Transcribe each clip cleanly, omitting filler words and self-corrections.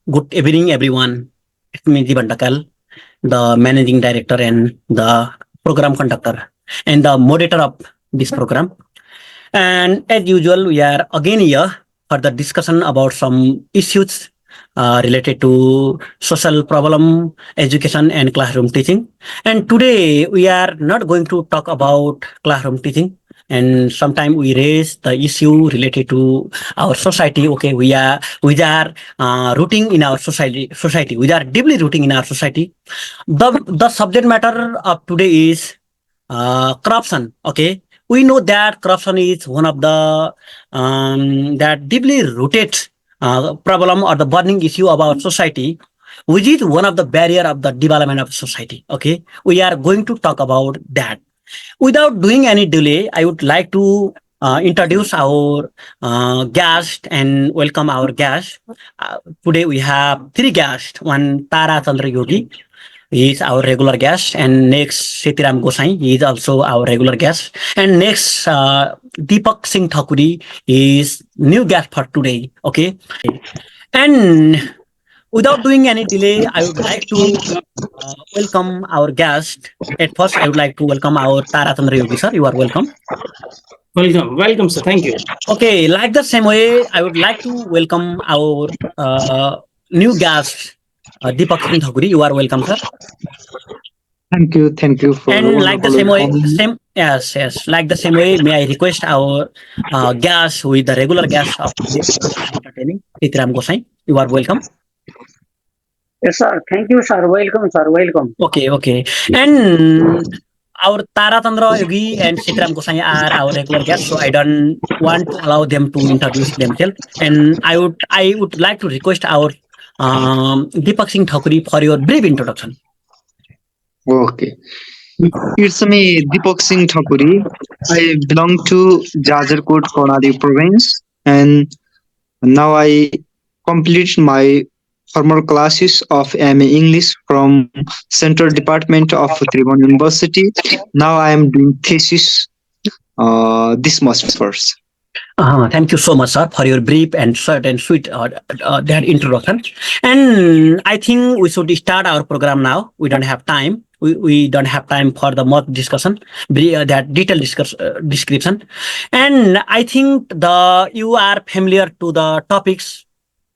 Good evening, everyone. It's me, Jivan Dhakal, the managing director and the program conductor and the moderator of this program. And as usual, we are again here for the discussion about some issues related to social problem, education, and classroom teaching. And today we are not going to talk about classroom teaching. And sometimes we raise the issue related to our society. Okay, we are rooting in our society. We are deeply rooting in our society. The subject matter of today is corruption. Okay, we know that corruption is one of the that deeply rooted problem or the burning issue of our society, which is one of the barrier of the development of society. Okay, we are going to talk about that. Without doing any delay, I would like to introduce our guest and welcome our guest. Today we have three guests. One Tara Chandra Yogi, he is our regular guest, and next Setiram Gosai, he is also our regular guest, and next Dipak Singh Thakuri is new guest for today. Okay, and without doing any delay, I would like to welcome our guest. At first, I would like to welcome our Tara Chandra Yogi sir. You are welcome. Welcome, sir. Thank you. Okay, like the same way, I would like to welcome our new guest, Dipak Singh Thakuri. You are welcome, sir. Thank you for the And like the wonderful same way, welcome. yes, like the same way, may I request our guest with the regular guest of this entertaining, Setiram Gosai. You are welcome. Yes, sir. Thank you, sir. Welcome, sir. Welcome. Okay. And our Tara Chandra Yogi and Setiram Gosai are our regular guests, so I don't want to allow them to introduce themselves. And I would like to request our Dipak Singh Thakuri for your brief introduction. Okay. It's me, Dipak Singh Thakuri. I belong to Jajarkot, Konadi province, and now I complete my formal classes of MA English from Central Department of Tribhuvan University. Now I am doing thesis this month first. Thank you so much, sir, for your brief and short and sweet that introduction. And I think we should start our program now. We don't have time. We don't have time for the more discussion, that detailed description. And I think you are familiar to the topics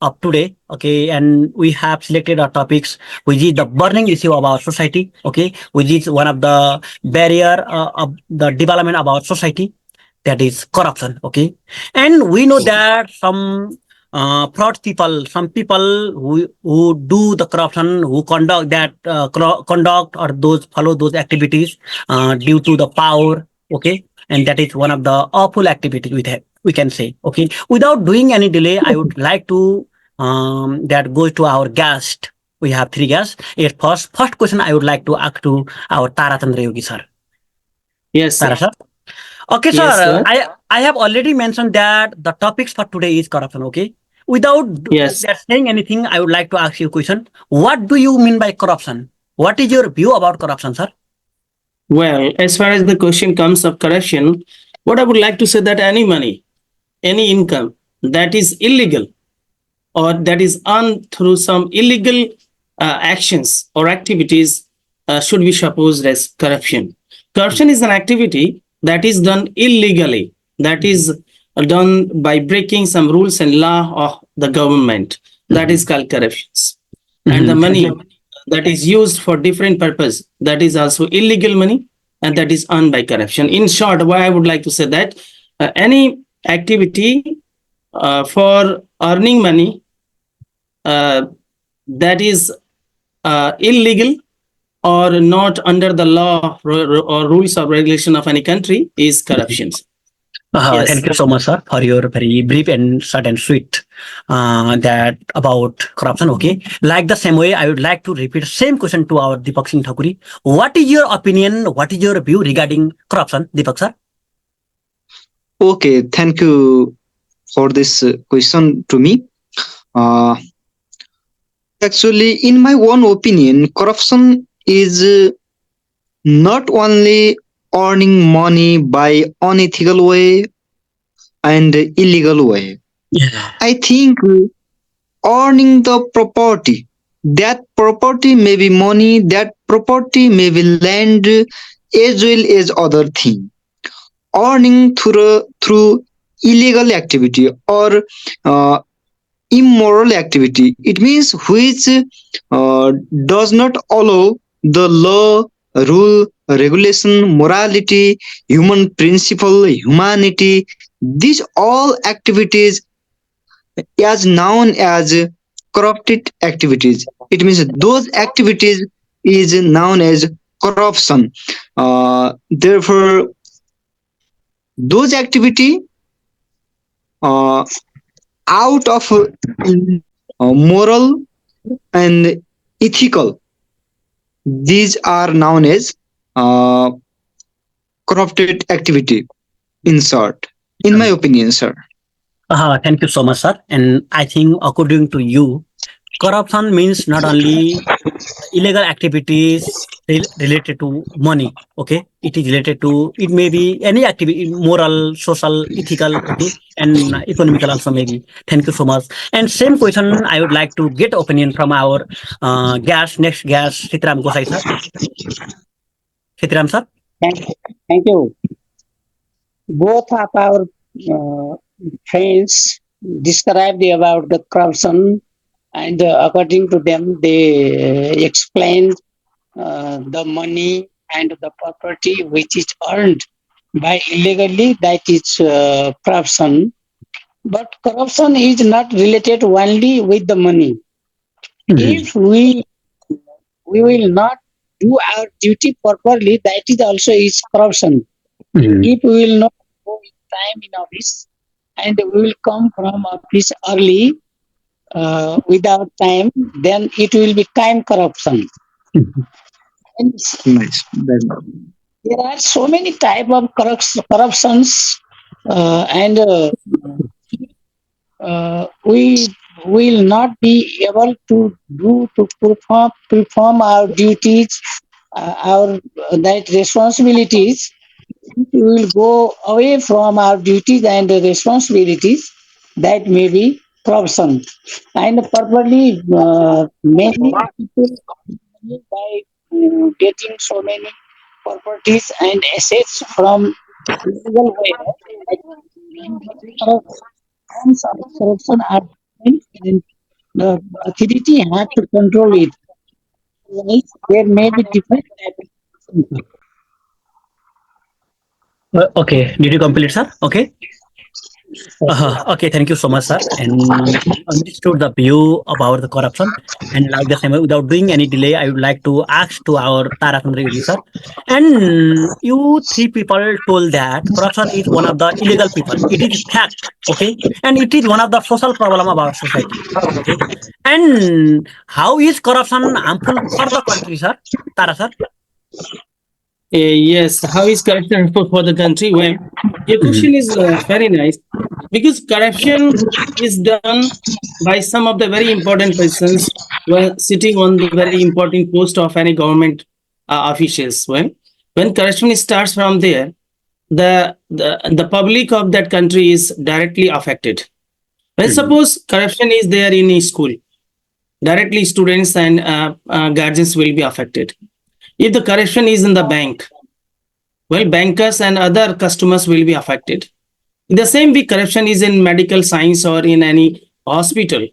of today. Okay, and we have selected our topics, which is the burning issue of our society. Okay, which is one of the barrier of the development of our society, that is corruption. Okay, and we know that some fraud people, some people who do the corruption, who conduct that conduct or those follow those activities due to the power. Okay, and that is one of the awful activities we can say. Okay, without doing any delay, I would like to that goes to our guest. We have three guests. First question I would like to ask to our Tara Chandra Yogi sir. Yes, Tara sir. sir. Okay, Yes, sir. sir. I have already mentioned that the topics for today is corruption. Okay. Without Yes. saying anything, I would like to ask you a question. What do you mean by corruption? What is your view about corruption, sir? Well, as far as the question comes of corruption, what I would like to say that any money, any income that is illegal or that is earned through some illegal actions or activities should be supposed as corruption. Corruption is an activity that is done illegally, that is done by breaking some rules and law of the government. That is called corruption. And the money that is used for different purpose, that is also illegal money, and that is earned by corruption. In short, why I would like to say that any activity for earning money that is illegal or not under the law or rules or regulation of any country is corruption. Yes. Thank you so much, sir, for your very brief and short and sweet that about corruption. Okay, like the same way, I would like to repeat same question to our Dipak Singh Thakuri. What is your opinion? What is your view regarding corruption, Dipak sir? Okay, thank you for this question to me. Actually, in my own opinion, corruption is not only earning money by unethical way and illegal way. Yeah. I think earning the property. That property may be money, that property may be land, as well as other thing. Earning through illegal activity or immoral activity. It means which does not allow the law, rule, regulation, morality, human principle, humanity. These all activities as known as corrupted activities. It means those activities is known as corruption. Therefore, those activity uh, out of moral and ethical, these are known as uh, corrupted activity, in short, in my opinion, sir. Thank you so much, sir. And I think, according to you, corruption means not only illegal activities related to money. Okay, it is related to, it may be any activity, moral, social, ethical. Okay, and economical also maybe. Thank you so much. And same question, I would like to get opinion from our next guest, Setiram Gosai sir. Setiram sir. Thank you. Both of our uh, friends described about the corruption, and according to them, they explained the money and the property which is earned by illegally, that is corruption. But corruption is not related only with the money. If we will not do our duty properly, that is also is corruption. If we will not go in time in office and we will come from office early without time, then it will be time corruption. And Nice. there are so many type of corruptions, and we will not be able to perform our duties, our that responsibilities. We will go away from our duties and responsibilities. That may be corruption. And properly, many people by getting so many properties and assets from illegal way. Like, forms of corruption are different, and the authority have to control it. Otherwise, there may be different type of corruption. Okay, did you complete, sir? Okay. Okay, thank you so much, sir. And I understood the view about the corruption. And like the same, without doing any delay, I would like to ask to our Tara Chandra Yogi, sir. And you three people told that corruption is one of the illegal people. It is fact, okay? And it is one of the social problem of our society, okay? And how is corruption harmful for the country, sir? Tara, sir? Yes, how is corruption helpful for the country? Well, your question is very nice because corruption is done by some of the very important persons while sitting on the very important post of any government officials. When corruption starts from there, the public of that country is directly affected. Well, suppose corruption is there in a school, directly students and guardians will be affected. If the corruption is in the bank, well, bankers and other customers will be affected. In the same way, corruption is in medical science or in any hospital,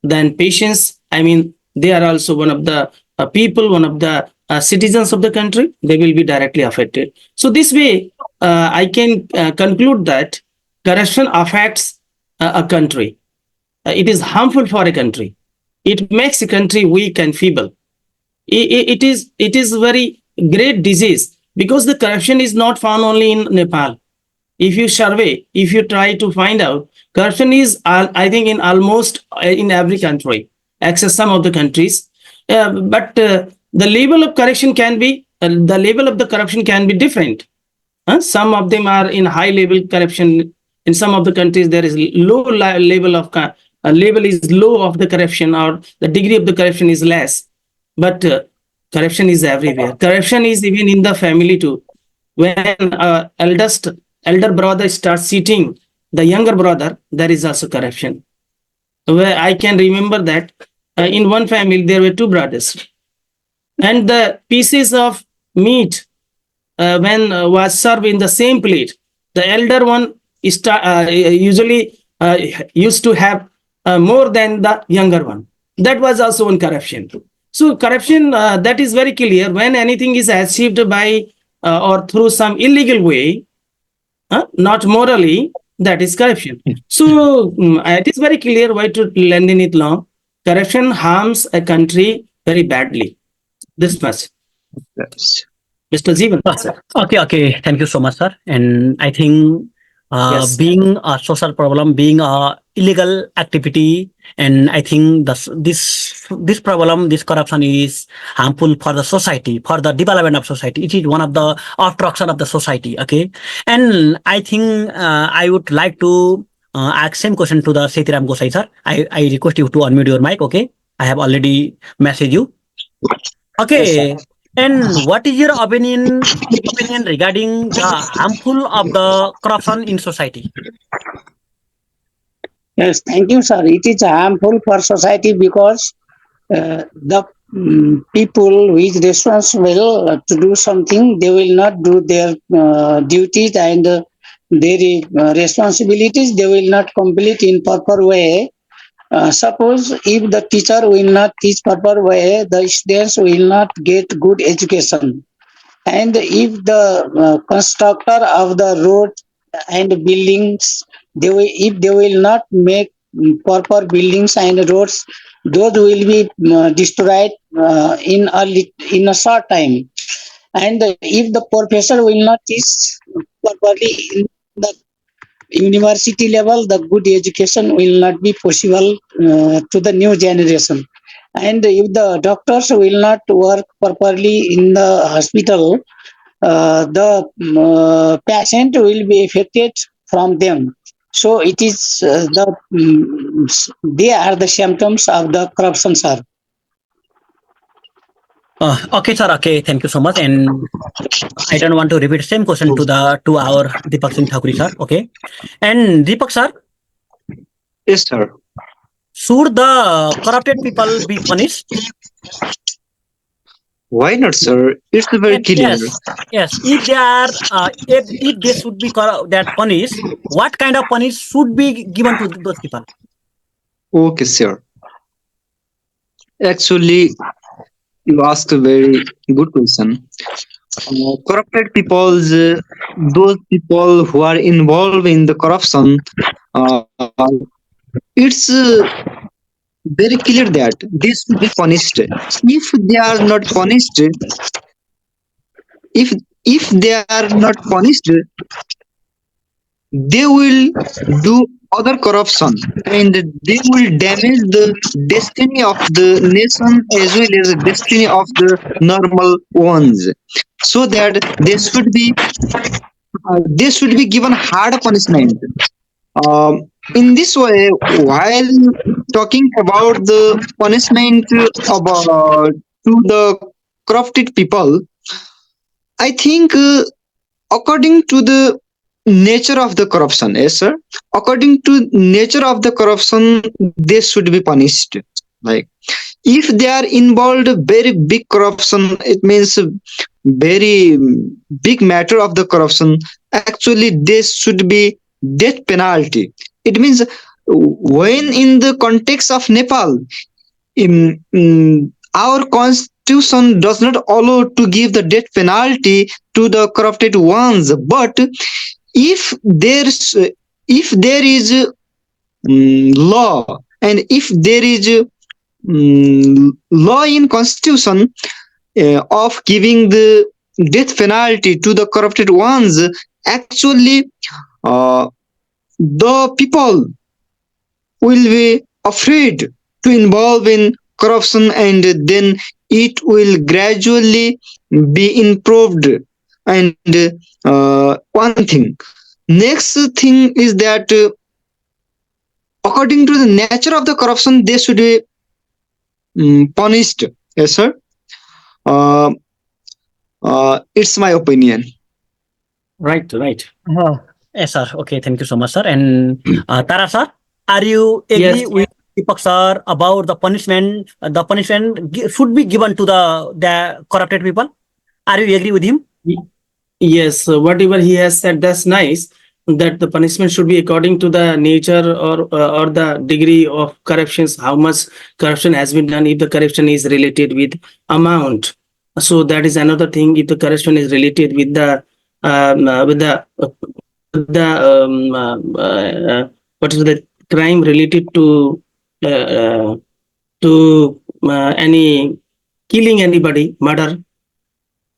then patients, I mean, they are also one of the people, one of the citizens of the country, they will be directly affected. So this way, I can conclude that corruption affects a country. It is harmful for a country. It makes a country weak and feeble. It is very great disease because the corruption is not found only in Nepal. If you survey, if you try to find out, corruption is, I think, in almost in every country, except some of the countries. But the level of corruption can be, the level of the corruption can be different. Some of them are in high level corruption. In some of the countries, there is low level of level is low of the corruption, or the degree of the corruption is less. But corruption is everywhere. Corruption is even in the family too. When elder brother starts cheating the younger brother, there is also corruption. where I can remember that in one family there were two brothers, and the pieces of meat when was served in the same plate, the elder one usually used to have more than the younger one. That was also one corruption. So corruption, that is very clear. When anything is achieved by or through some illegal way, not morally, that is corruption. So it is very clear why to lend in it law. Corruption harms a country very badly. This much, Yes. Mr. Jivan, sir. Okay. Thank you so much, sir. And I think Yes. being a social problem, being a illegal activity, and I think this problem, this corruption is harmful for the society, for the development of society. It is one of the obstruction of the society. Okay, and I think I would like to ask same question to the Setiram Gosai sir. I request you to unmute your mic. Okay, I have already messaged you. Okay. And what is your opinion regarding the harmful of the corruption in society? Yes, thank you, sir. It is harmful for society because the people who is responsible to do something, they will not do their duties and their responsibilities. They will not complete in proper way. Suppose if the teacher will not teach proper way, the students will not get good education. And if the constructor of the road and buildings, if they will not make proper buildings and roads, those will be destroyed in a short time. And if the professor will not teach properly in the university level, the good education will not be possible to the new generation. And if the doctors will not work properly in the hospital, the patient will be affected from them. So it is they are the symptoms of the corruption, sir. Okay, sir. Okay, thank you so much. And I don't want to repeat same question to our Dipak Singh Thakuri sir. Okay, and Dipak sir, Yes, sir. should the corrupted people be punished? Why not, sir? It's very And clear. yes. If they are, if they should be that punished, what kind of punish should be given to those people? Okay, sir. Actually, you asked a very good question. Corrupted peoples, those people who are involved in the corruption, uh, it's very clear that they should be punished. If they are not punished, if if they are not punished, they will do other corruption and they will damage the destiny of the nation as well as the destiny of the normal ones. So that they should be given hard punishment. In this way, while talking about the punishment about to the corrupted people, I think according to the nature of the corruption, yes, sir. According to nature of the corruption, they should be punished. Like if they are involved very big corruption, it means very big matter of the corruption. Actually, they should be death penalty. It means when in the context of Nepal, our constitution does not allow to give the death penalty to the corrupted ones. But if there's if there is law and if there is law in constitution of giving the death penalty to the corrupted ones, actually the people will be afraid to involve in corruption and then it will gradually be improved. And one thing, next thing is that according to the nature of the corruption, they should be punished. Yes, sir. uh, it's my opinion. Right. Yes, sir. Okay, thank you so much, sir. And Tara, sir, are you agree Yes. with Deepak sir about the punishment. The punishment should be given to the corrupted people. Are you agree with him? Yes, whatever he has said, that's nice. That the punishment should be according to the nature or the degree of corruptions, how much corruption has been done. If the corruption is related with amount, so that is another thing. If the corruption is related with the what is the crime related to uh, uh, any killing anybody, murder,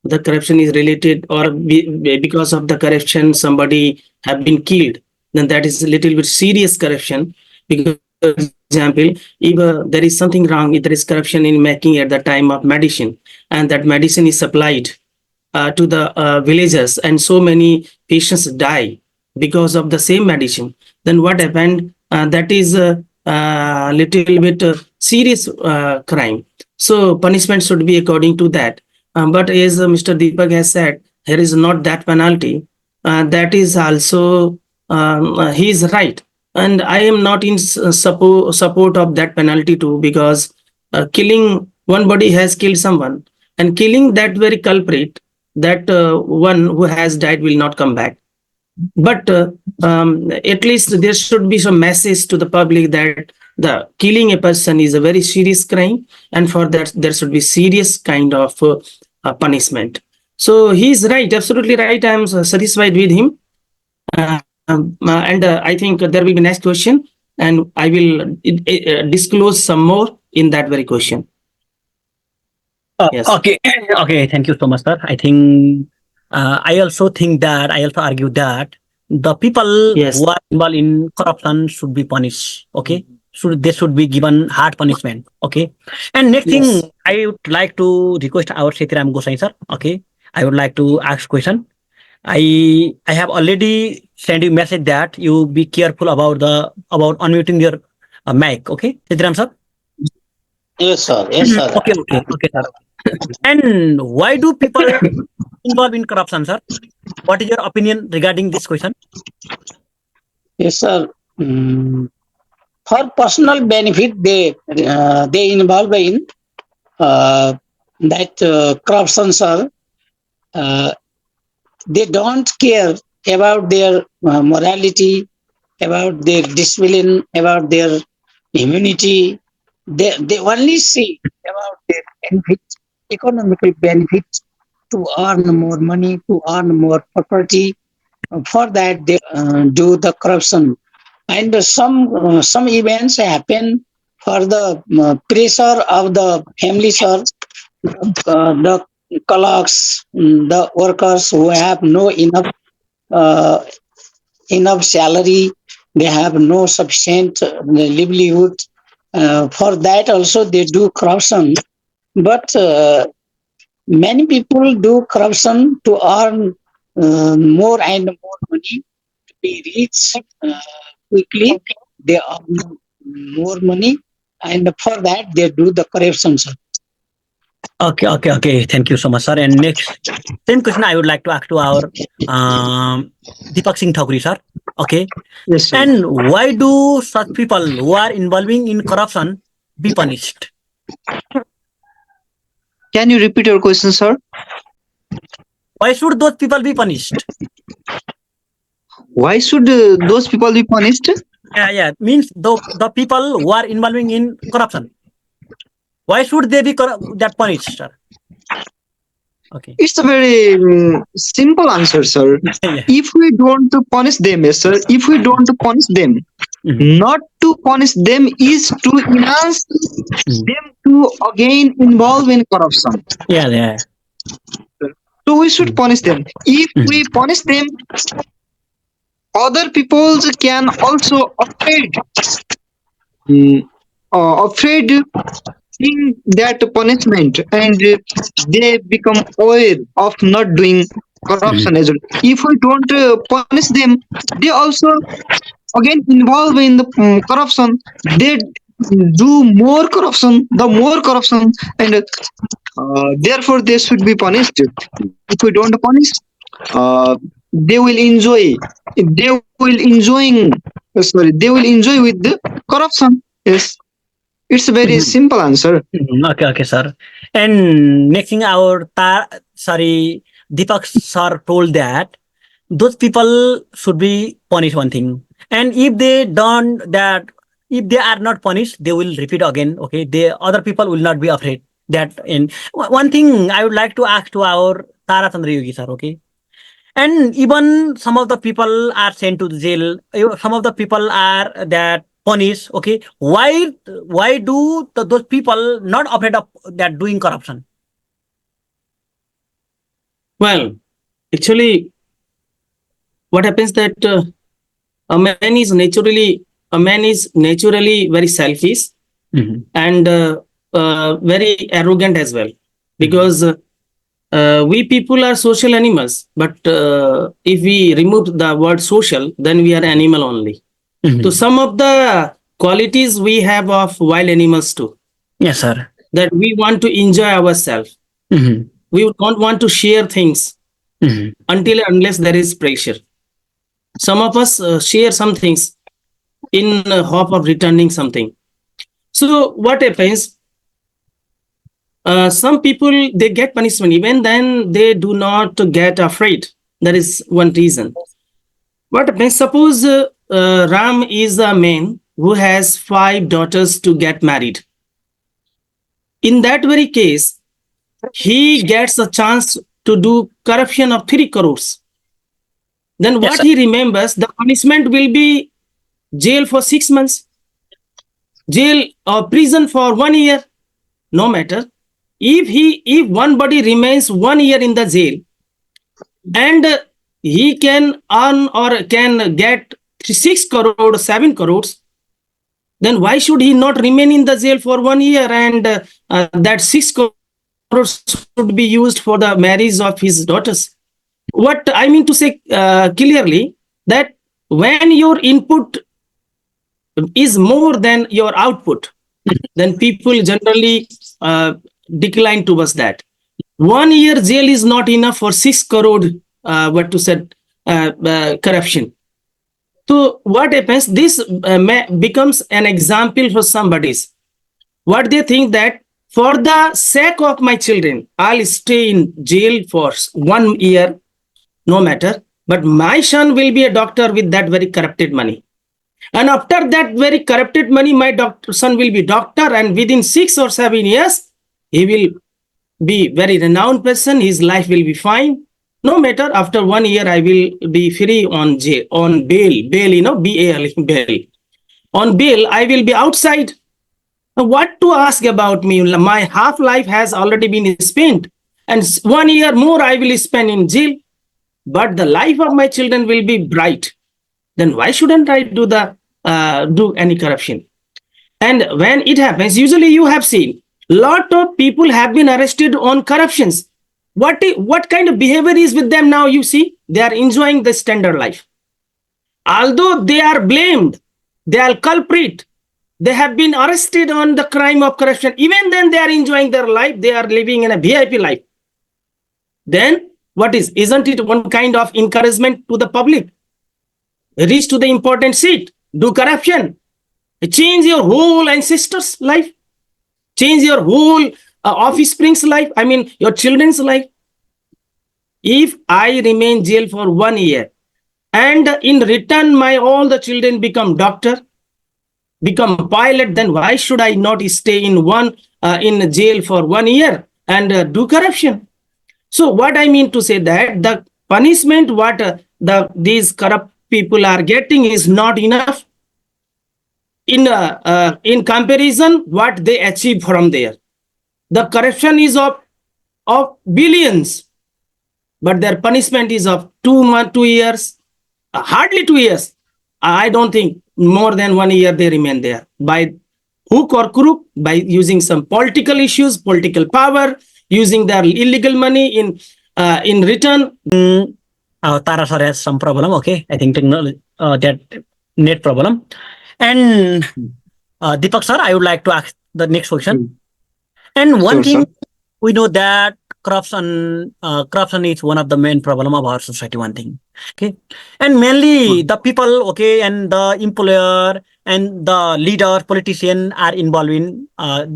the corruption is related, or because of the corruption somebody have been killed, then that is a little bit serious corruption. Because, for example, if there is something wrong, if there is corruption in making at the time of medicine, and that medicine is supplied to the villagers, and so many patients die because of the same medicine, then what happened? That is a little bit serious crime. So punishment should be according to that. But as Mr. Deepak has said, here is not that penalty. That is also he is right, and I am not in support of that penalty too, because killing one body has killed someone, and killing that very culprit, that one who has died will not come back. But at least there should be some message to the public that the killing a person is a very serious crime, and for that there should be serious kind of punishment. So he's right, absolutely right. I am satisfied with him. And I think there will be next question, and I will disclose some more in that very question. Yes. Okay. Okay. Thank you so much, sir. I think I also think that I also argue that the people Yes. who are involved in corruption should be punished. Okay. They should be given hard punishment. Okay. And next Yes. thing, I would like to request our Setiram Gosai sir. Okay. I would like to ask question. I have already sent you message that you be careful about unmuting your mic. Okay, Setiram sir. Yes, sir. Yes, sir. Okay, sir. And why do people involved in corruption, sir? What is your opinion regarding this question? Yes, sir. For personal benefit, they involve in that corruption, sir. They don't care about their morality, about their discipline, about their immunity. They only see about their benefit, economical benefit, to earn more money, to earn more property. For that, they do the corruption. And some events happen for the pressure of the families or the colleagues, the workers who have no uh, enough salary, they have no sufficient livelihood. For that also they do corruption. But many people do corruption to earn more and more money, to be rich quickly. They earn more money, and for that they do the corruption, sir. Okay. Thank you so much, sir. And next, same question I would like to ask to our Dipak Singh Thakuri, sir. Okay. Yes, sir. And why do such people who are involving in corruption be punished? Can you repeat your question, sir? Why should those people be punished? Why should those people be punished? Yeah. Means the people who are involving in corruption. Why should they be that punished, sir? Okay. It's a very simple answer, sir. Yeah. If we don't punish them, yes, sir. If we don't punish them, Mhm. not to punish them is to enhance them to again involve in corruption. Yeah. So we should punish them. If we punish them, other people can also afraid seeing that punishment, and they become aware of not doing corruption as well. If we don't punish them, they also again involve in the corruption. They do more corruption, the more corruption, and therefore they should be punished. If we don't punish, they will enjoy. They will enjoying. Sorry, they will enjoy with the corruption. Yes. It's a very Mhm. simple answer. Okay, okay, sir. And next thing, Deepak sir told that those people should be punished one thing, and if they don't that, if they are not punished, they will repeat again. Okay, they other people will not be afraid that. And one thing I would like to ask to our Tara Chandra Yogi sir. Okay, and even some of the people are sent to the jail, some of the people are that punished. Okay, why do those people not afraid of that doing corruption? Well, actually, what happens that a man is naturally very selfish Mhm. and very arrogant as well, because we people are social animals. But if we remove the word social, then we are animal only. Mhm. So some of the qualities we have of wild animals too, Yes, sir. that we want to enjoy ourselves. Mhm. We don't want to share things Mhm. until unless there is pressure. Some of us share some things in hope of returning something. So what happens? Some people, they get punishment, even then they do not get afraid. That is one reason. What happens? Suppose Ram is a man who has 5 daughters to get married. In that very case, he gets a chance to do corruption of 3 crores. Then Yes, what sir. he remembers, the punishment will be jail for 6 months, jail or prison for 1 year. No matter, if one body remains 1 year in the jail, and he can earn or can get 6 crore 7 crores, then why should he not remain in the jail for 1 year, and that 6 crores should be used for the marriage of his daughters? What I mean to say clearly, that when your input is more than your output, then people generally decline towards that. 1 year jail is not enough for 6 crore, what to say, corruption. So what happens? This becomes an example for somebody's. What they think, that for the sake of my children, I'll stay in jail for 1 year, no matter. But my son will be a doctor with that very corrupted money. And after that very corrupted money, my son will be doctor, and within 6 or 7 years, he will be very renowned person. His life will be fine. No matter, after 1 year, I will be free on jail, on bail. Bail, BAL, bail. On bail, I will be outside. What to ask about me? My half life has already been spent, and 1 year more I will spend in jail. But the life of my children will be bright. Then why shouldn't I do any corruption? And when it happens, usually you have seen lot of people have been arrested on corruptions. What kind of behavior is with them now? You see, they are enjoying the standard life. Although they are blamed, they are culprit. They have been arrested on the crime of corruption. Even then, they are enjoying their life. They are living in a VIP life. Then what is? Isn't it one kind of encouragement to the public? Reach to the important seat, do corruption, change your whole ancestors' life, change your whole offspring's life, I mean your children's life. If I remain jail for 1 year, and in return my all the children become doctor, become pilot, then why should I not stay in jail for 1 year and do corruption? So what I mean to say, that the punishment what these corrupt people are getting is not enough in comparison what they achieve from there. The corruption is of billions, but their punishment is of 2 years, hardly 2 years. I don't think more than 1 year they remain there by hook or crook, by using some political issues, political power, using their illegal money in return. Tara sir has some problem. Okay, I think technology that net problem. And Deepak sir, I would like to ask the next question. And one Sure, sir. thing we know that corruption is one of the main problem of our society. One thing, okay, and mainly the people, okay, and the employer and the leader, politician are involved in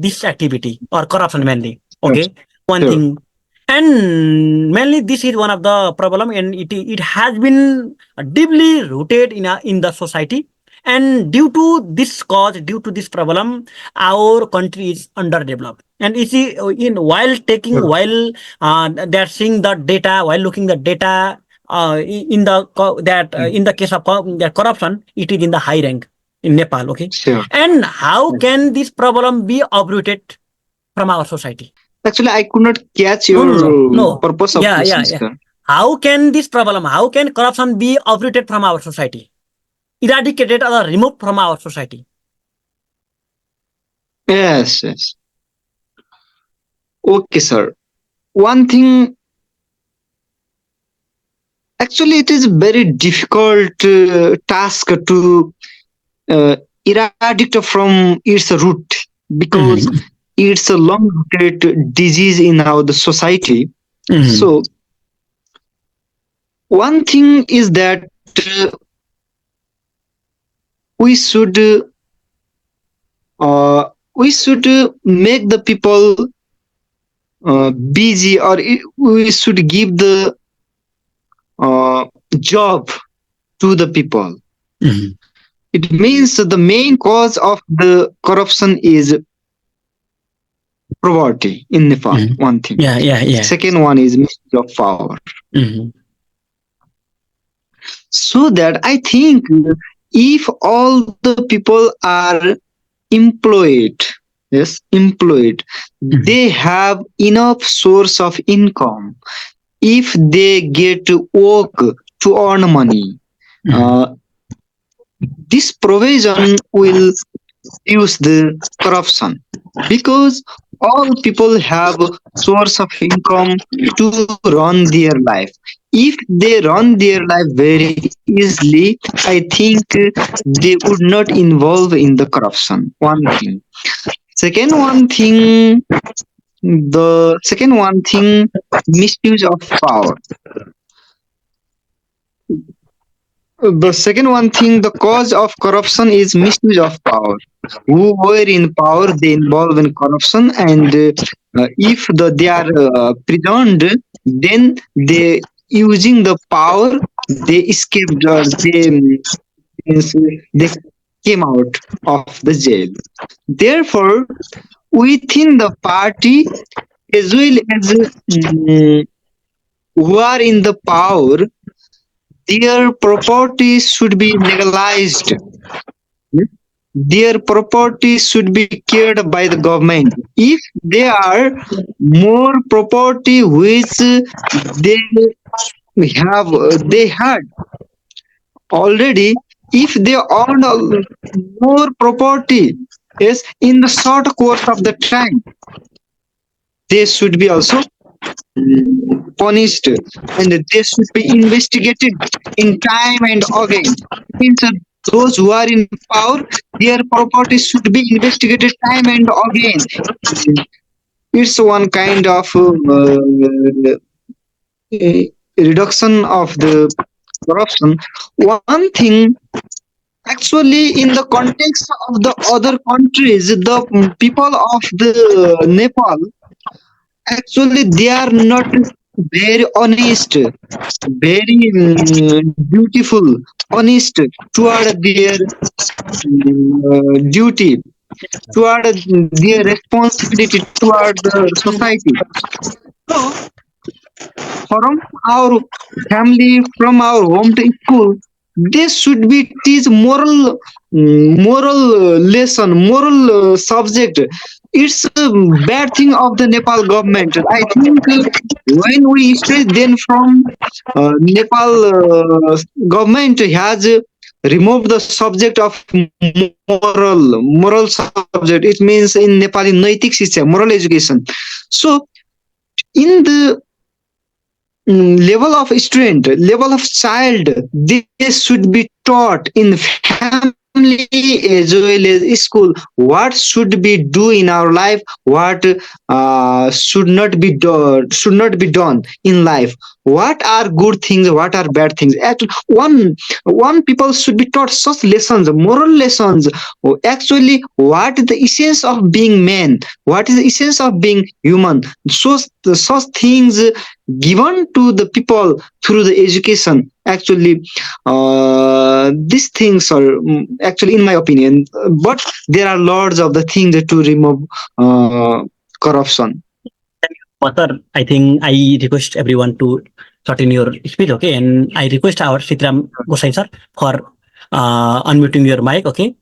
this activity or corruption mainly. Okay, one Sure. thing, and mainly this is one of the problem, and it has been deeply rooted in the society. And due to this cause, due to this problem, our country is underdeveloped. And you see, in while taking, Sure. while they're seeing the data, while looking the data, in the in the case of the corruption, it is in the high rank in Nepal. Okay, Sure. and how Yes. can this problem be uprooted from our society? Actually, I could not catch No, your no, no, no. purpose of Yeah, yeah, question, yeah. sir. How can this problem, how can corruption be uprooted from our society, eradicated or removed from our society? Yes, yes. Okay, sir. One thing, actually, it is very difficult task to eradicate from its root because Mhm. it's a long-rooted disease in our the society. Mhm. So one thing is that we should make the people busy, or we should give the job to the people. Mhm. It means the main cause of the corruption is poverty in Nepal. Mhm. One thing. Yeah, yeah, yeah. Second one is misuse of power. Mhm. So that I think if all the people are employed, yes, employed, they have enough source of income. If they get to work to earn money, uh, this provision will reduce the corruption because all people have source of income to run their life. If they run their life very easily, I think they would not involve in the corruption. One thing. Second one thing, the second one thing, misuse of power. The second one thing, the cause of corruption is misuse of power. Who were in power, they involve in corruption, and if they are prisoned, then they using the power, they escaped, or means they came out of the jail. Therefore, within the party, as well as who are in the power, their properties should be legalized. Their properties should be cared by the government. If they are more property which they had already, if they own more property, yes, in the short course of the time, they should be also punished, and they should be investigated in time and again. Means those who are in power, their property should be investigated time and again. It's one kind of reduction of the corruption. One thing, actually, in the context of the other countries, the people of the Nepal, actually, they are not very honest, very beautiful, honest toward their duty, toward their responsibility toward the society. So, from our family, from our home to school, this should be teach moral lesson, moral subject. It's a bad thing of the Nepal government. I think when we stay, then from Nepal government has removed the subject of moral subject. It means in Nepali naitik shiksha, moral education. So in the level of student, level of child, this should be taught in family as well as school, what should be do in our life, what should not be done in life, what are good things, what are bad things. Actually, one people should be taught such lessons, moral lessons. Actually, what is the essence of being man, what is the essence of being human. Such things given to the people through the education. Actually, these things are actually, in my opinion, but there are lots of the things to remove corruption. Sir, I think I request everyone to shorten your speech, okay? And I request our Setiram Gosai sir for unmuting your mic, okay?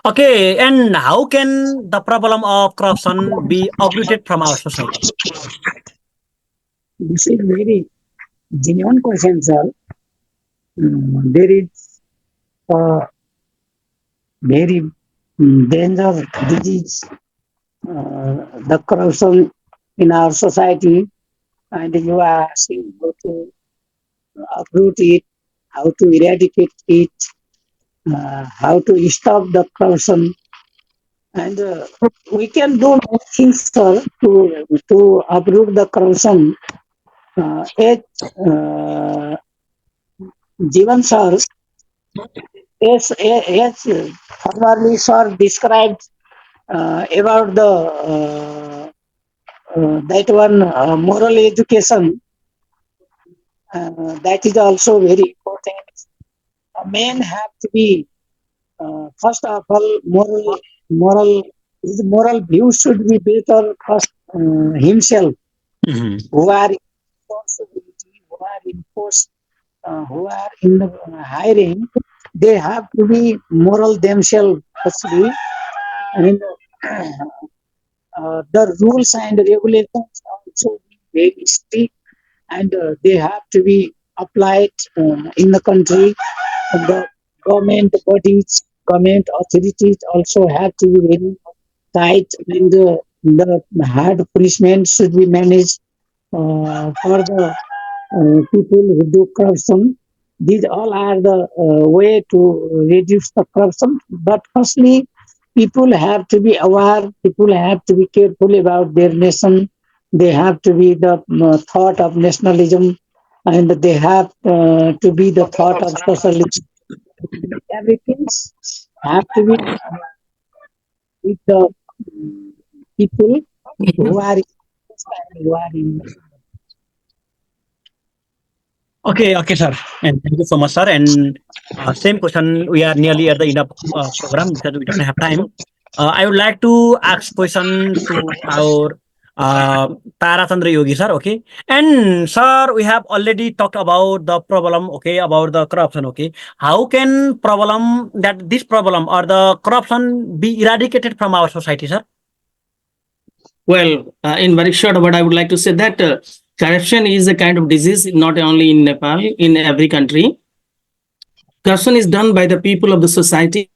Okay, and how can the problem of corruption be uprooted from our society? This is very genuine question, sir. There is a very dangerous disease, the corruption in our society, and you are asking how to uproot it, how to eradicate it, how to stop the corruption, and we can do many things, sir, to uproot the corruption. As Jivan sir, as formerly sir described about the that one moral education, that is also very important. A man have to be first of all moral. His moral view should be better first himself. Mhm. Who are in responsibility, who are in post, who are in the high rank, they have to be moral themselves firstly, and the rules and regulations also be very strict, and they have to be applied in the country. The government bodies, government authorities also have to be very tight, and the hard punishment should be managed for the people who do corruption. These all are the way to reduce the corruption. But firstly, people have to be aware. People have to be careful about their nation. They have to be the thought of nationalism, and they have to be the thought of socialism. Everything have to be with the people who are in. Okay, okay, sir. And thank you so much, sir. And same question. We are nearly at the end of program because we don't have time. I would like to ask question to our Tara Chandra Yogi, sir. Okay. And sir, we have already talked about the problem. Okay, about the corruption. Okay. How can problem that this problem or the corruption be eradicated from our society, sir? Well, in very short, what I would like to say that corruption is a kind of disease, not only in Nepal, in every country. Corruption is done by the people of the society.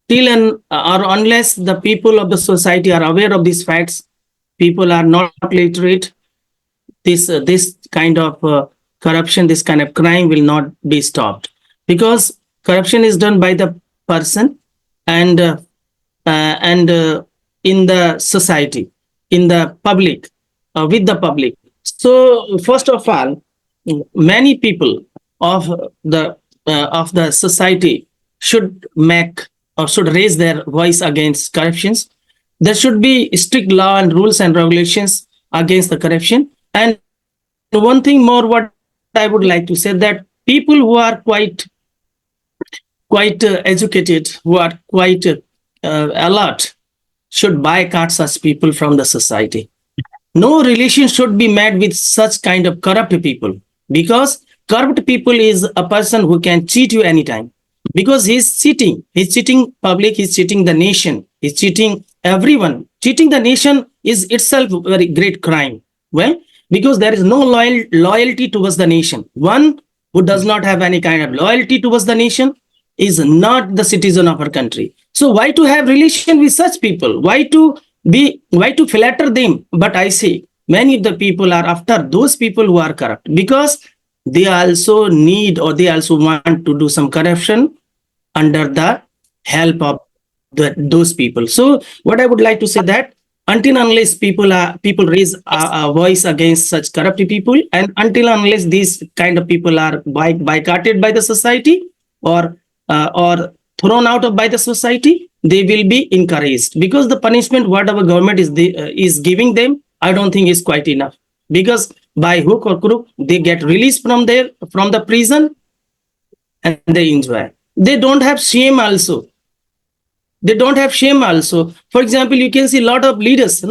Till and or unless the people of the society are aware of these facts, people are not literate. This kind of corruption, this kind of crime will not be stopped, because corruption is done by the person and in the society, in the public, with the public. So first of all, many people of the society should make or should raise their voice against corruptions. There should be strict law and rules and regulations against the corruption. And one thing more, what I would like to say, that people who are quite educated, who are quite alert, should boycott such people from the society. No relation should be made with such kind of corrupt people, because corrupt people is a person who can cheat you anytime, because he's cheating public, he's cheating the nation, he's cheating everyone. Cheating the nation is itself a very great crime. Well, because there is no loyalty towards the nation. One who does not have any kind of loyalty towards the nation is not the citizen of our country. So why to have relation with such people? Why to flatter them? But I say many of the people are after those people who are corrupt, because they also need or they also want to do some corruption under the help of those people. So what I would like to say that until unless people raise a voice against such corrupt people, and until unless these kind of people are boycotted by the society or thrown out of by the society, they will be encouraged, because the punishment what our government is giving them, I don't think is quite enough, because by hook or crook they get released from the prison and they enjoy. They don't have shame also. For example, you can see a lot of leaders,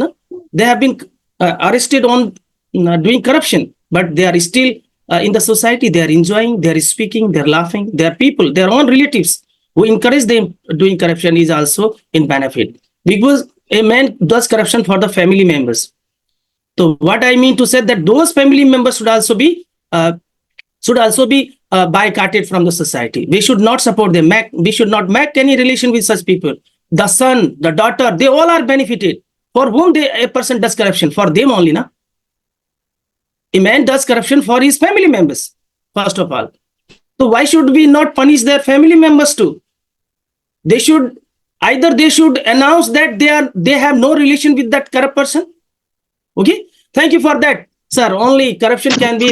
they have been arrested on doing corruption, but they are still in the society. They are enjoying, they are speaking, they are laughing. Their people, their own relatives who encourage them doing corruption is also in benefit, because a man does corruption for the family members. So what I mean to say that those family members should also be boycotted from the society. We should not support them. We should not make any relation with such people. The son, the daughter, they all are benefited. For whom a person does corruption? For them only, na? A man does corruption for his family members, first of all. So why should we not punish their family members too? They should announce that they have no relation with that corrupt person. Okay, thank you for that, sir. Only corruption can be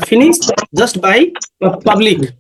finished just by public.